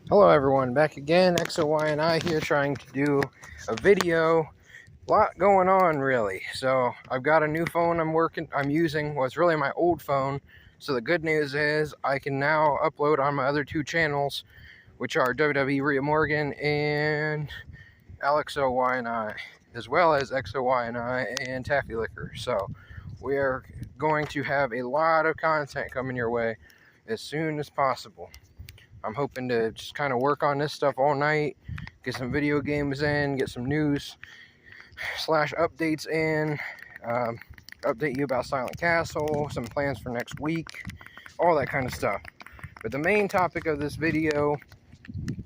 Hello everyone, back again, XOY and I here trying to do a video. A lot going on really. So I've got a new phone I'm using. Well, it's really my old phone. So the good news is I can now upload on my other two channels, which are WWE Rhea Morgan and AlexOY and I, as well as XOY and I and Taffy Liquor. So we are going to have a lot of content coming your way as soon as possible. I'm hoping to just kind of work on this stuff all night, get some video games in, get some news / updates in, update you about Silent Castle, some plans for next week, all that kind of stuff. But the main topic of this video,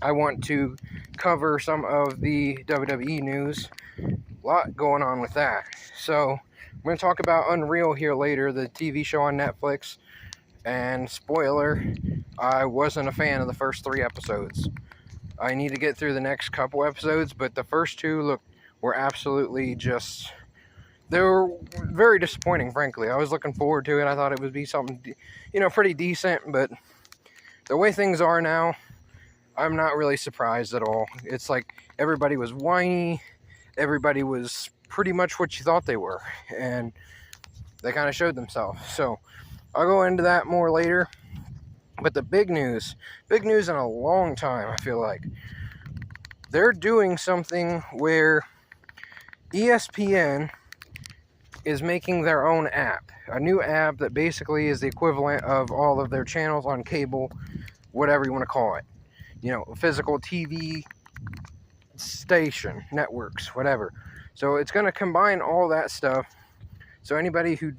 I want to cover some of the WWE news. A lot going on with that. So I'm going to talk about Unreal here later, the TV show on Netflix. And spoiler, I wasn't a fan of the first 3 episodes. I need to get through the next couple episodes, but the first 2 were absolutely just, they were very disappointing, frankly. I was looking forward to it. I thought it would be something, pretty decent, but the way things are now, I'm not really surprised at all. It's like everybody was whiny, everybody was pretty much what you thought they were, and they kind of showed themselves. So I'll go into that more later. But the big news in a long time, I feel like, they're doing something where ESPN is making their own app. A new app that basically is the equivalent of all of their channels on cable, whatever you want to call it. Physical TV station, networks, whatever. So it's going to combine all that stuff. So anybody who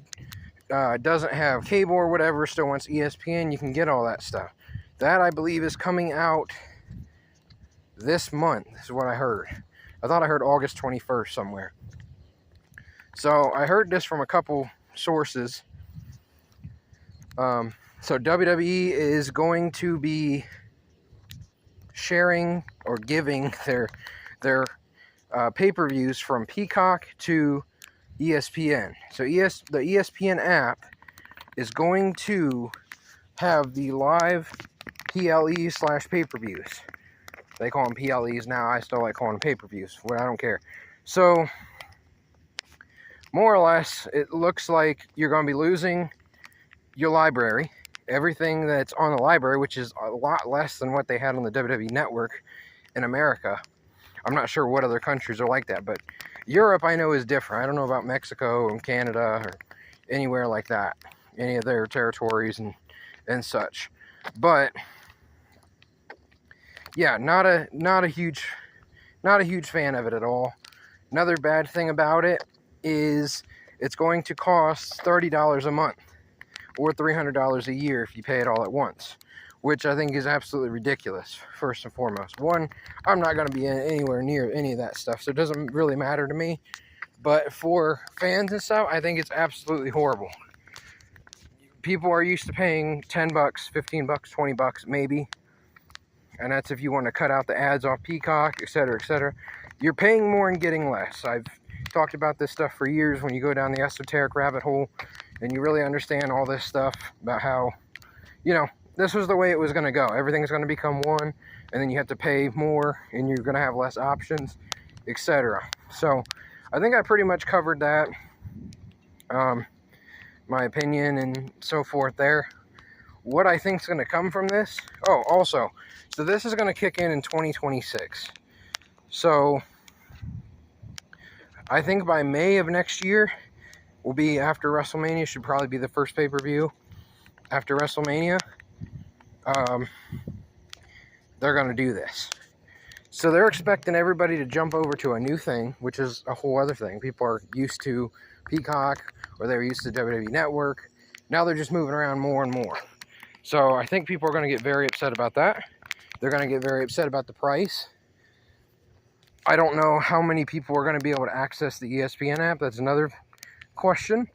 doesn't have cable or whatever, still wants ESPN, you can get all that stuff. That, I believe, is coming out this month, is what I heard. I thought I heard August 21st somewhere. So I heard this from a couple sources. So WWE is going to be sharing or giving their pay-per-views from Peacock to ESPN. So the ESPN app is going to have the live PLEs / pay-per-views. They call them PLEs now. I still like calling them pay-per-views. Well, I don't care. So more or less, it looks like you're going to be losing your library. Everything that's on the library, which is a lot less than what they had on the WWE Network in America. I'm not sure what other countries are like that, but Europe, I know, is different. I don't know about Mexico and Canada or anywhere like that, any of their territories and such. But yeah, not a huge fan of it at all. Another bad thing about it is it's going to cost $30 a month or $300 a year if you pay it all at once, which I think is absolutely ridiculous, first and foremost. One, I'm not going to be anywhere near any of that stuff, so it doesn't really matter to me. But for fans and stuff, I think it's absolutely horrible. People are used to paying $10, $15, $20 maybe, and that's if you want to cut out the ads off Peacock, etc., etc. You're paying more and getting less. I've talked about this stuff for years when you go down the esoteric rabbit hole and you really understand all this stuff about how, this was the way it was going to go. Everything's going to become one, and then you have to pay more, and you're going to have less options, etc. So I think I pretty much covered that, my opinion and so forth there. What I think is going to come from this, so this is going to kick in 2026. So I think by May of next year will be after WrestleMania, should probably be the first pay-per-view after WrestleMania. They're going to do this. So they're expecting everybody to jump over to a new thing, which is a whole other thing. People are used to Peacock, or they're used to WWE Network. Now they're just moving around more and more. So I think people are going to get very upset about that. They're going to get very upset about the price. I don't know how many people are going to be able to access the ESPN app. That's another question.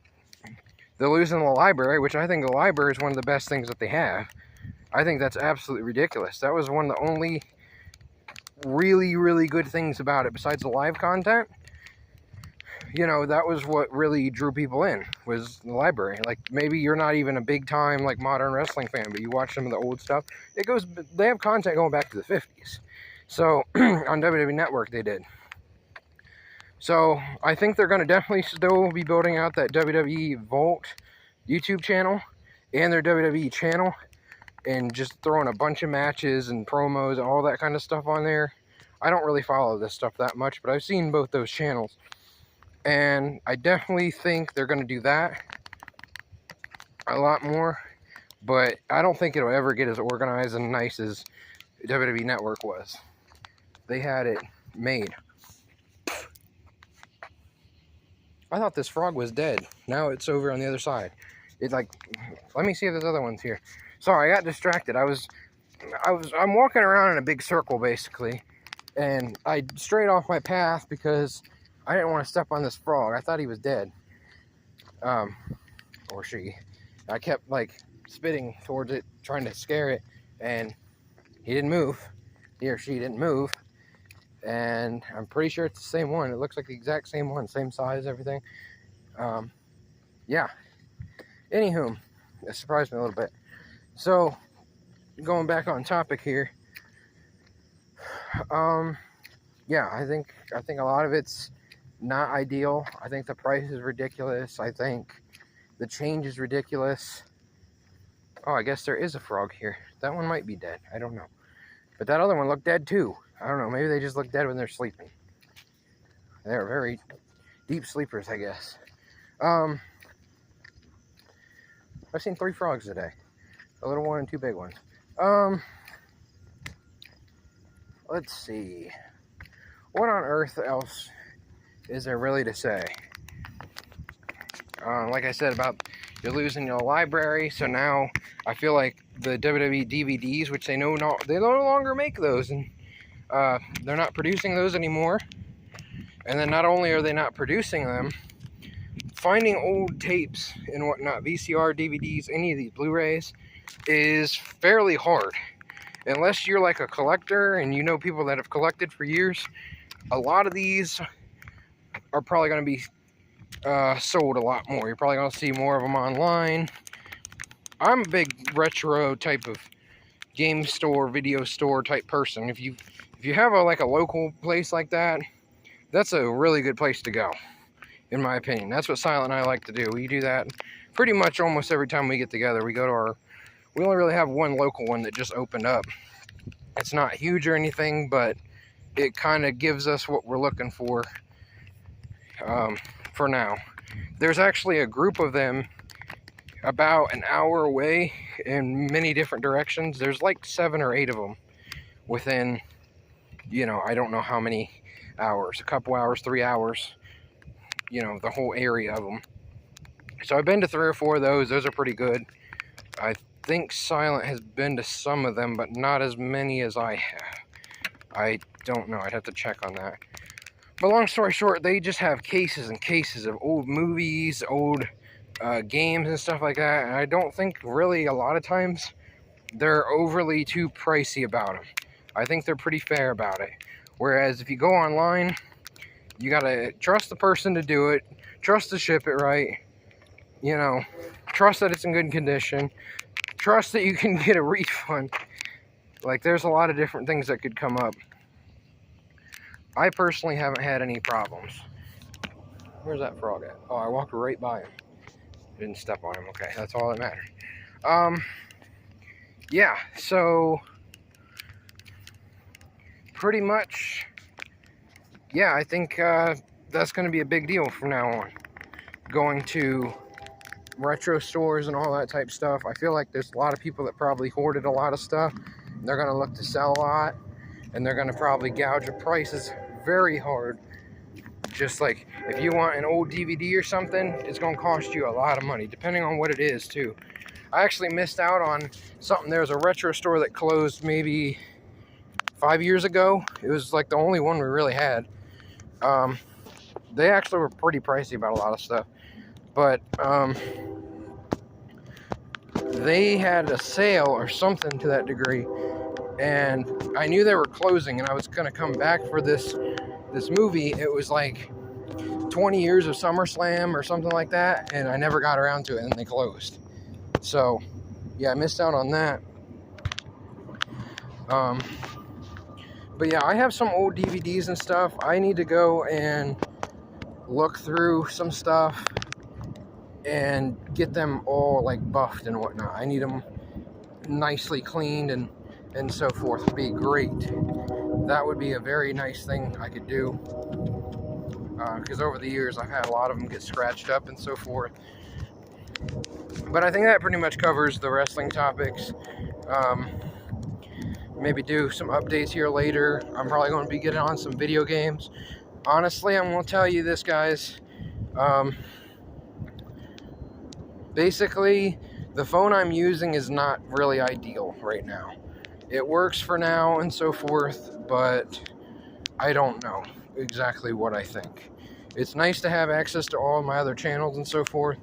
They're losing the library, which I think the library is one of the best things that they have. I think that's absolutely ridiculous. That was one of the only really, really good things about it, besides the live content. you know, that was what really drew people in, was the library. Like, maybe you're not even a big time like modern wrestling fan, but you watch some of the old stuff. They have content going back to the 50s. So on WWE Network they did. So I think they're going to definitely still be building out that WWE Vault YouTube channel and their WWE channel, and just throwing a bunch of matches and promos and all that kind of stuff on there. I don't really follow this stuff that much, but I've seen both those channels. And I definitely think they're going to do that a lot more. But I don't think it'll ever get as organized and nice as WWE Network was. They had it made. I thought this frog was dead. Now it's over on the other side. It's like, let me see if there's other ones here. Sorry, I got distracted. I'm walking around in a big circle basically, and I strayed off my path because I didn't want to step on this frog. I thought he was dead. Or she. I kept like spitting towards it, trying to scare it, and he didn't move. He or she didn't move. And I'm pretty sure it's the same one. It looks like the exact same one, same size, everything. Yeah. Anywho, it surprised me a little bit. So, going back on topic here. Yeah, I think a lot of it's not ideal. I think the price is ridiculous. I think the change is ridiculous. Oh, I guess there is a frog here. That one might be dead. I don't know. But that other one looked dead too. I don't know. Maybe they just look dead when they're sleeping. They're very deep sleepers, I guess. I've seen 3 frogs today. A little one and 2 big ones. Let's see. What on earth else is there really to say? Like I said about you're losing your library, so now I feel like the WWE DVDs, which they no longer make those, and they're not producing those anymore. And then not only are they not producing them, finding old tapes and whatnot, VCR, DVDs, any of these Blu-rays, is fairly hard. Unless you're like a collector and you know people that have collected for years, a lot of these are probably going to be sold a lot more. You're probably going to see more of them online. I'm a big retro type of game store, video store type person. If you have a local place like that, that's a really good place to go, in my opinion. That's what Silent and I like to do. We do that pretty much almost every time we get together. We only really have one local one that just opened up. It's not huge or anything, but it kind of gives us what we're looking for now. There's actually a group of them about an hour away in many different directions. There's like 7 or 8 of them within, I don't know how many hours, a couple hours, 3 hours, the whole area of them. So I've been to 3 or 4 of those. Those are pretty good. I think Silent has been to some of them, but not as many as I have. I don't know. I'd have to check on that. But long story short, they just have cases and cases of old movies, old games and stuff like that. And I don't think really a lot of times they're overly too pricey about them. I think they're pretty fair about it. Whereas if you go online, you gotta trust the person to do it, trust to ship it right, trust that it's in good condition, trust that you can get a refund. Like, there's a lot of different things that could come up. I personally haven't had any problems. Where's that frog at? Oh, I walked right by him. Didn't step on him. Okay, that's all that matters. Yeah, so pretty much, yeah, I think that's going to be a big deal from now on. Going to retro stores and all that type stuff. I feel like there's a lot of people that probably hoarded a lot of stuff. They're going to look to sell a lot, and they're going to probably gouge the prices very hard. Just like if you want an old DVD or something, it's going to cost you a lot of money, depending on what it is too. I actually missed out on something. There was a retro store that closed maybe 5 years ago. It was like the only one we really had. They actually were pretty pricey about a lot of stuff, but they had a sale or something to that degree, and I knew they were closing, and I was going to come back for this movie. It was like 20 years of SummerSlam or something like that, and I never got around to it, and they closed. So, yeah, I missed out on that. But yeah, I have some old DVDs and stuff. I need to go and look through some stuff and get them all like buffed and whatnot. I need them nicely cleaned and so forth. Would be great. That would be a very nice thing I could do, because over the years I've had a lot of them get scratched up and so forth. But I think that pretty much covers the wrestling topics. Maybe do some updates here later. I'm probably going to be getting on some video games. Honestly, I'm going to tell you this, guys. Basically, the phone I'm using is not really ideal right now. It works for now and so forth, but I don't know exactly what I think. It's nice to have access to all my other channels and so forth,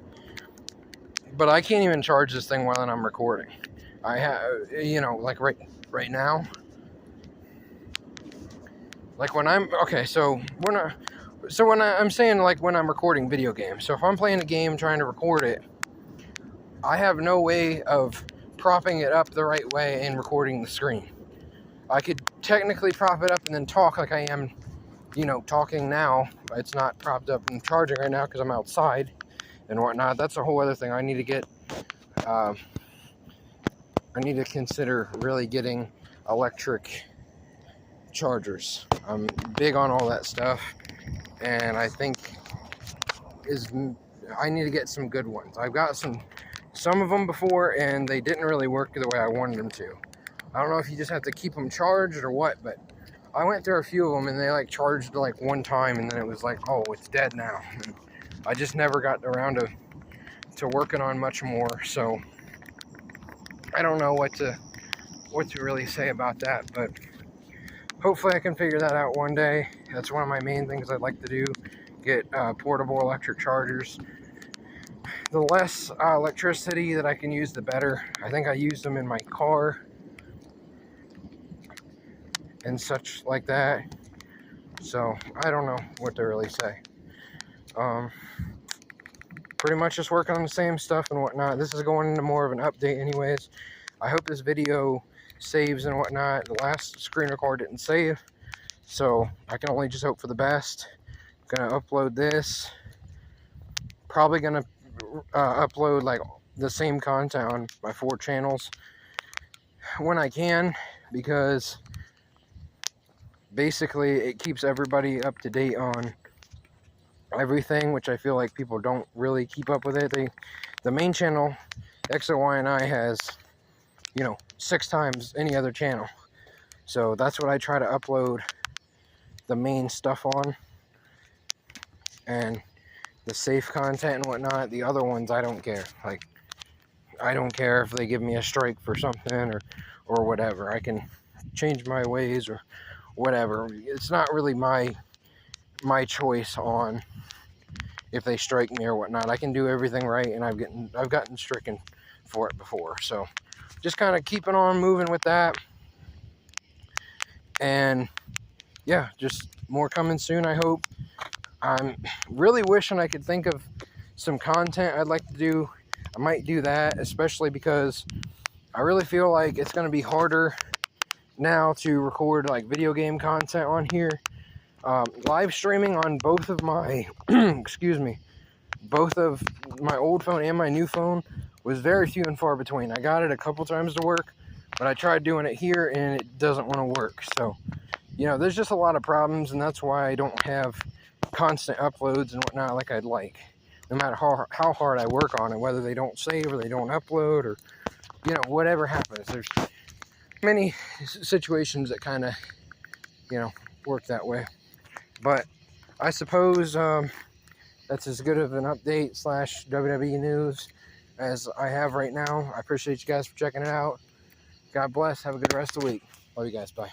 but I can't even charge this thing while I'm recording. I have, you know, like right now, like when I'm, okay, so I'm saying like when I'm recording video games. So if I'm playing a game trying to record it, I have no way of propping it up the right way and recording the screen. I could technically prop it up and then talk like I am, you know, talking now. It's not propped up and charging right now because I'm outside and whatnot. That's a whole other thing. I need to get, I need to consider really getting electric chargers. I'm big on all that stuff, and I think I need to get some good ones. I've got some of them before, and they didn't really work the way I wanted them to. I don't know if you just have to keep them charged or what, but I went through a few of them, and they like charged like one time, and then it was like, oh, it's dead now. And I just never got around to working on much more, so I don't know what to really say about that, but hopefully I can figure that out one day. That's one of my main things I'd like to do, get portable electric chargers. The less electricity that I can use, the better. I think I use them in my car and such like that. So I don't know what to really say. Pretty much just working on the same stuff and whatnot. This is going into more of an update anyways. I hope this video saves and whatnot. The last screen record didn't save, so I can only just hope for the best. I'm gonna upload this. Probably gonna upload like the same content on my 4 channels when I can, because basically it keeps everybody up to date on everything, which I feel like people don't really keep up with it. The main channel, XOY&I, has, you know, 6 times any other channel, so that's what I try to upload the main stuff on, and the safe content and whatnot. The other ones, I don't care. Like, I don't care if they give me a strike for something or whatever. I can change my ways or whatever. It's not really my choice on if they strike me or whatnot. I can do everything right, and I've gotten stricken for it before. So just kind of keeping on moving with that, and yeah, just more coming soon, I hope. I'm really wishing I could think of some content I'd like to do. I might do that, especially because I really feel like it's going to be harder now to record like video game content on here. Live streaming on both of my excuse me, both of my old phone and my new phone was very few and far between. I got it a couple times to work, but I tried doing it here and it doesn't want to work. So, you know, there's just a lot of problems, and that's why I don't have constant uploads and whatnot like I'd like. No matter how hard I work on it, whether they don't save or they don't upload, or, you know, whatever happens. There's many situations that kind of, you know, work that way. But I suppose that's as good of an update / WWE news as I have right now. I appreciate you guys for checking it out. God bless. Have a good rest of the week. Love you guys. Bye.